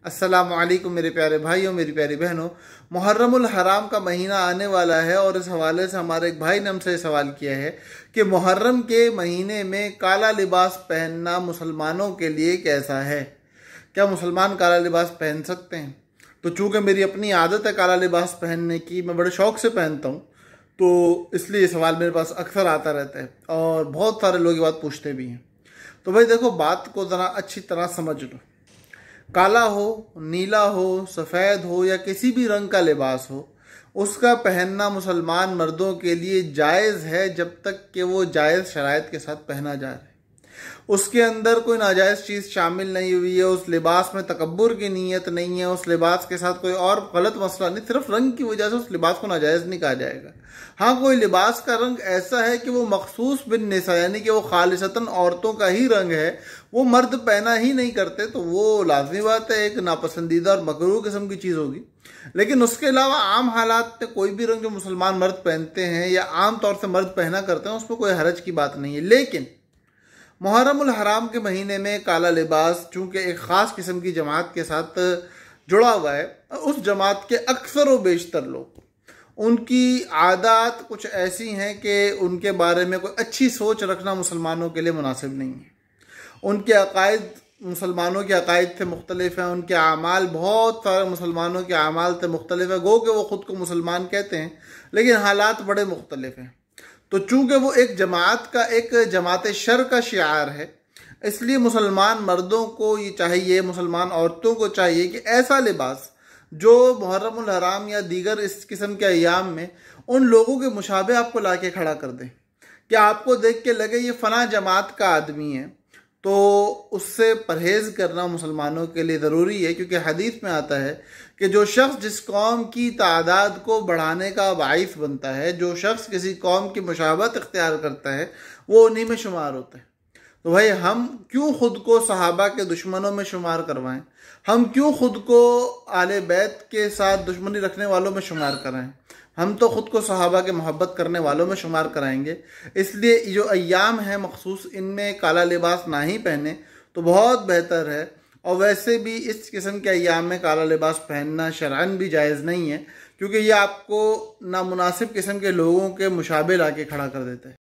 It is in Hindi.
अस्सलामुअलैकुम मेरे प्यारे भाइयों, मेरी प्यारी बहनों। मुहर्रमुल हराम का महीना आने वाला है और इस हवाले से हमारे एक भाई ने हमसे सवाल किया है कि मुहर्रम के महीने में काला लिबास पहनना मुसलमानों के लिए कैसा है। क्या मुसलमान काला लिबास पहन सकते हैं? तो चूँकि मेरी अपनी आदत है काला लिबास पहनने की, मैं बड़े शौक़ से पहनता हूँ, तो इसलिए ये सवाल मेरे पास अक्सर आता रहता है और बहुत सारे लोग ये बात पूछते भी हैं। तो भाई देखो, बात को ज़रा अच्छी तरह समझ लो। काला हो, नीला हो, सफ़ेद हो या किसी भी रंग का लिबास हो, उसका पहनना मुसलमान मर्दों के लिए जायज़ है जब तक कि वो जायज़ शराइत के साथ पहना जा रहा है। उसके अंदर कोई नाजायज़ चीज़ शामिल नहीं हुई है, उस लिबास में तकब्बुर की नीयत नहीं है, उस लिबास के साथ कोई और गलत मसला नहीं, सिर्फ रंग की वजह से उस लिबास को नाजायज़ नहीं कहा जाएगा। हाँ, कोई लिबास का रंग ऐसा है कि वो मखसूस बिन निसा, यानी कि वो खालिसतन औरतों का ही रंग है, वो मर्द पहना ही नहीं करते, तो वो लाजमी बात है एक नापसंदीदा और मकरूह किस्म की चीज़ होगी। लेकिन उसके अलावा आम हालात में कोई भी रंग जो मुसलमान मर्द पहनते हैं या आम तौर से मर्द पहना करते हैं, उसमें कोई हरज की बात नहीं है। लेकिन मुहर्रमुल हराम के महीने में काला लिबास चूँकि एक ख़ास किस्म की जमात के साथ जुड़ा हुआ है, उस जमात के अक्सर व बेशतर लोग, उनकी आदत कुछ ऐसी हैं कि उनके बारे में कोई अच्छी सोच रखना मुसलमानों के लिए मुनासिब नहीं है। उनके अकायद मुसलमानों के अकायद से मुख्तलिफ हैं, उनके आमाल बहुत सारे मुसलमानों के आमाल से मुख्तलिफ है। गो कि वो ख़ुद को मुसलमान कहते हैं, लेकिन हालात बड़े मुख्तलिफ हैं। तो चूँकि वो एक जमात का, एक जमात शर का शिआर है, इसलिए मुसलमान मर्दों को ये चाहिए, मुसलमान औरतों को चाहिए कि ऐसा लिबास जो मुहर्रमुल हराम या दीगर इस किस्म के अय्याम में उन लोगों के मुशाबे आपको ला के खड़ा कर दे कि आपको देख के लगे ये फ़ना जमात का आदमी है। तो उससे परहेज़ करना मुसलमानों के लिए ज़रूरी है, क्योंकि हदीस में आता है कि जो शख्स जिस कौम की तादाद को बढ़ाने का बाइस बनता है, जो शख्स किसी कौम की मुशाबत इख्तियार करता है, वो उन्हीं में शुमार होता है। तो भाई हम क्यों ख़ुद को सहाबा के दुश्मनों में शुमार करवाएं? हम क्यों ख़ुद को आले बैत के साथ दुश्मनी रखने वालों में शुमार कराएं? हम तो ख़ुद को सहाबा के मोहब्बत करने वालों में शुमार कराएंगे। इसलिए जो अय्याम है मखसूस, इनमें काला लिबास ना ही पहने तो बहुत बेहतर है। और वैसे भी इस किस्म के अय्याम में काला लिबास पहनना शरअन भी जायज़ नहीं है, क्योंकि ये आपको नामुनासिब किस्म के लोगों के मुशाबे ला के खड़ा कर देता है।